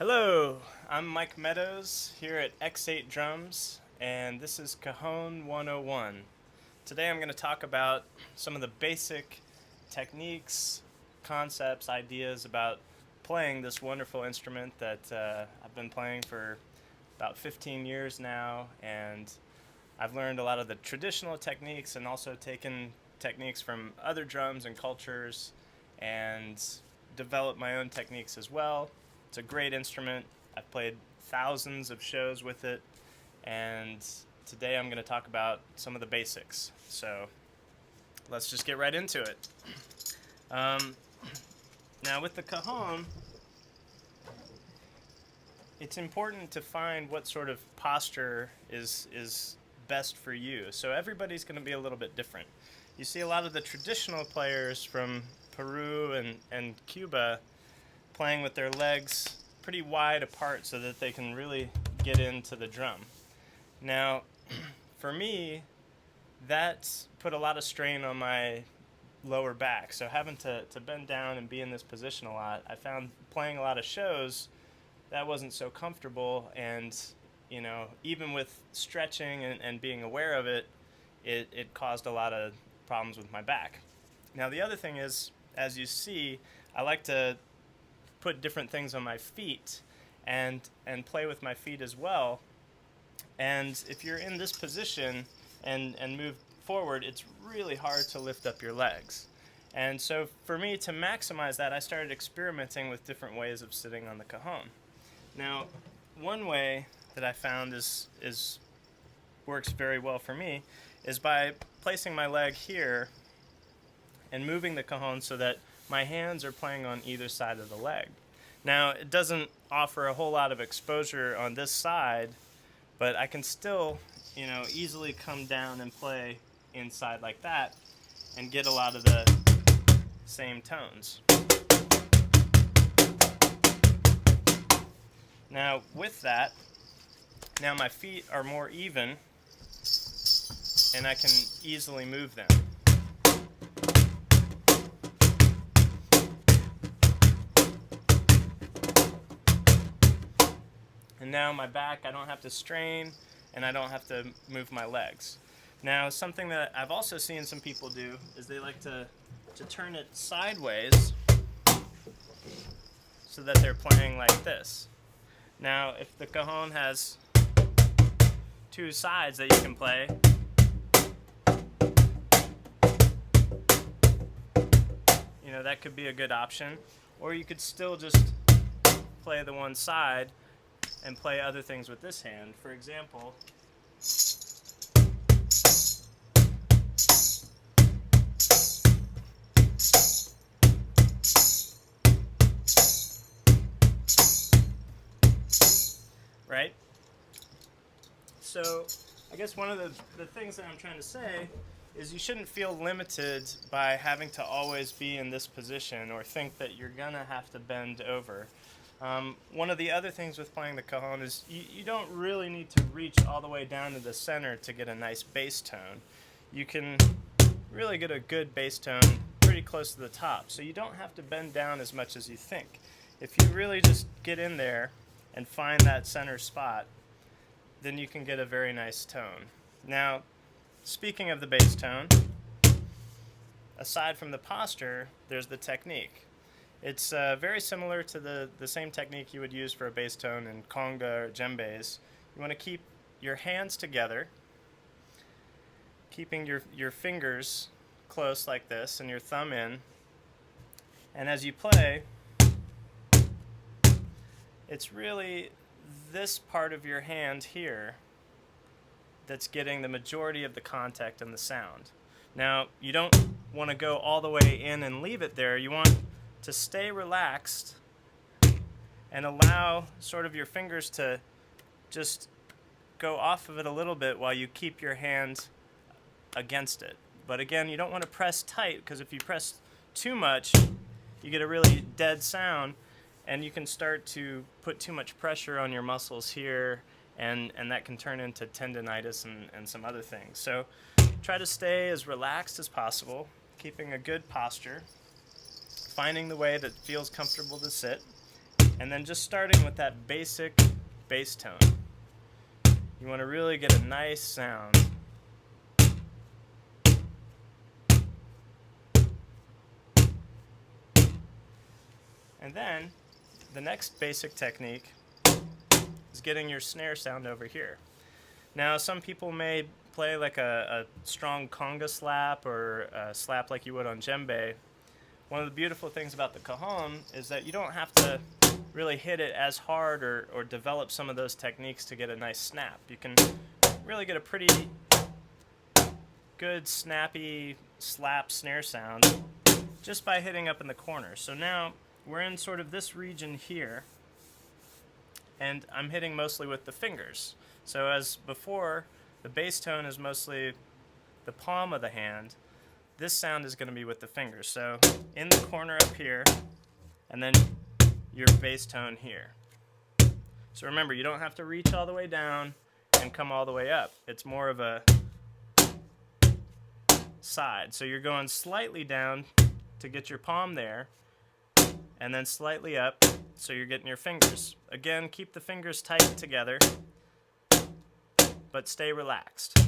Hello, I'm Mike Meadows here at X8 Drums, and this is Cajon 101. Today I'm going to talk about some of the basic techniques, concepts, ideas about playing this wonderful instrument that I've been playing for about 15 years now, and I've learned a lot of the traditional techniques and also taken techniques from other drums and cultures and developed my own techniques as well. It's a great instrument. I've played thousands of shows with it, and today I'm going to talk about some of the basics. So let's just get right into it. Now with the cajon, it's important to find what sort of posture is best for you. So everybody's going to be a little bit different. You see a lot of the traditional players from Peru and Cuba playing with their legs pretty wide apart so that they can really get into the drum. Now, for me, that's put a lot of strain on my lower back. So having to bend down and be in this position a lot, I found playing a lot of shows that wasn't so comfortable, and even with stretching and being aware of it, it caused a lot of problems with my back. Now the other thing is, as you see, I like to put different things on my feet and play with my feet as well. And if you're in this position and move forward, it's really hard to lift up your legs. And so for me to maximize that, I started experimenting with different ways of sitting on the cajon. Now, one way that I found works very well for me is by placing my leg here and moving the cajon so that my hands are playing on either side of the leg. Now, it doesn't offer a whole lot of exposure on this side, but I can still, easily come down and play inside like that and get a lot of the same tones. Now, with that, now my feet are more even and I can easily move them. And now my back, I don't have to strain, and I don't have to move my legs. Now, something that I've also seen some people do is they like to turn it sideways so that they're playing like this. Now, if the cajon has two sides that you can play, that could be a good option. Or you could still just play the one side and play other things with this hand. For example, right? So I guess one of the things that I'm trying to say is you shouldn't feel limited by having to always be in this position or think that you're gonna have to bend over. One of the other things with playing the cajon is you don't really need to reach all the way down to the center to get a nice bass tone. You can really get a good bass tone pretty close to the top, so you don't have to bend down as much as you think. If you really just get in there and find that center spot, then you can get a very nice tone. Now, speaking of the bass tone, aside from the posture, there's the technique. It's very similar to the same technique you would use for a bass tone in conga or djembes. You want to keep your hands together, keeping your fingers close like this and your thumb in. And as you play, it's really this part of your hand here that's getting the majority of the contact and the sound. Now, you don't want to go all the way in and leave it there. You want to stay relaxed and allow sort of your fingers to just go off of it a little bit while you keep your hand against it. But again, you don't want to press tight, because if you press too much, you get a really dead sound, and you can start to put too much pressure on your muscles here, and that can turn into tendinitis and some other things. So try to stay as relaxed as possible, keeping a good posture, finding the way that feels comfortable to sit, And then just starting with that basic bass tone. You want to really get a nice sound. And then the next basic technique is getting your snare sound over here. Now some people may play like a strong conga slap or a slap like you would on djembe. One of the beautiful things about the cajon is that you don't have to really hit it as hard or develop some of those techniques to get a nice snap. You can really get a pretty good snappy slap snare sound just by hitting up in the corner. So now we're in sort of this region here, and I'm hitting mostly with the fingers. So as before, the bass tone is mostly the palm of the hand. This sound is going to be with the fingers. So in the corner up here, and then your bass tone here. So remember, you don't have to reach all the way down and come all the way up. It's more of a side. So you're going slightly down to get your palm there, and then slightly up so you're getting your fingers. Again, keep the fingers tight together, but stay relaxed.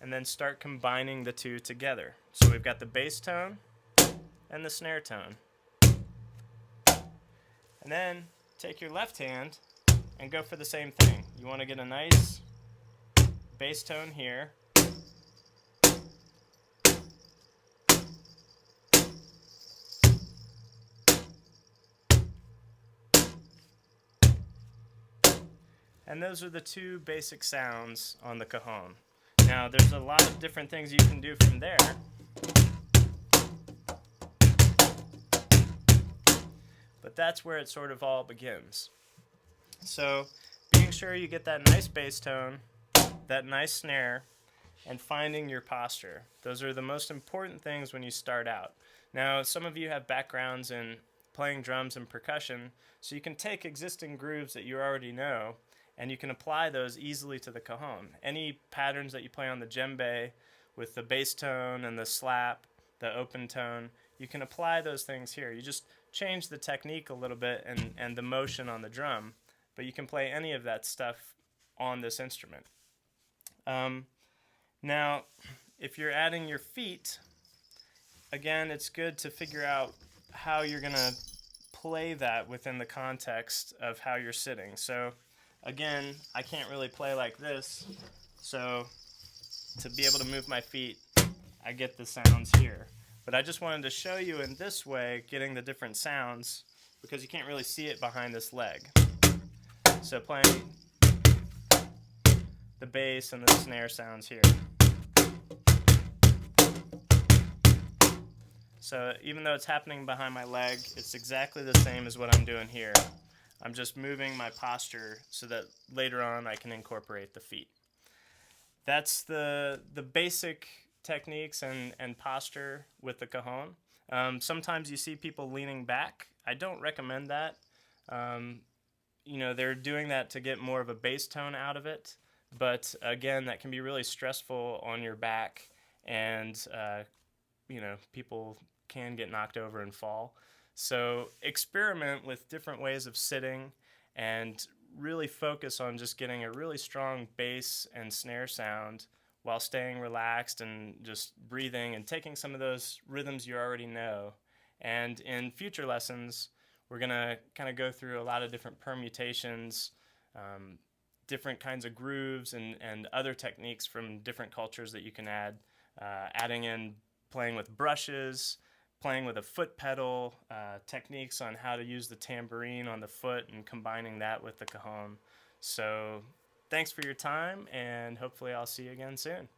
And then start combining the two together. So we've got the bass tone and the snare tone. And then take your left hand and go for the same thing. You want to get a nice bass tone here. And those are the two basic sounds on the cajon. Now there's a lot of different things you can do from there. But that's where it sort of all begins. So being sure you get that nice bass tone, that nice snare, and finding your posture. Those are the most important things when you start out. Now some of you have backgrounds in playing drums and percussion, so you can take existing grooves that you already know and you can apply those easily to the cajon. Any patterns that you play on the djembe with the bass tone and the slap, the open tone, you can apply those things here. You just change the technique a little bit and the motion on the drum, but you can play any of that stuff on this instrument. Now, if you're adding your feet, again, it's good to figure out how you're going to play that within the context of how you're sitting. So again, I can't really play like this, so to be able to move my feet, I get the sounds here. But I just wanted to show you in this way, getting the different sounds, because you can't really see it behind this leg. So playing the bass and the snare sounds here. So even though it's happening behind my leg, it's exactly the same as what I'm doing here. I'm just moving my posture so that later on I can incorporate the feet. That's the basic techniques and posture with the cajon. Sometimes you see people leaning back. I don't recommend that. You know, they're doing that to get more of a bass tone out of it, but again, that can be really stressful on your back, and you know, people can get knocked over and fall. So experiment with different ways of sitting and really focus on just getting a really strong bass and snare sound while staying relaxed and just breathing and taking some of those rhythms you already know. And in future lessons, we're going to kind of go through a lot of different permutations, different kinds of grooves and other techniques from different cultures that you can add, adding in playing with brushes, playing with a foot pedal, techniques on how to use the tambourine on the foot and combining that with the cajon. So thanks for your time, and hopefully I'll see you again soon.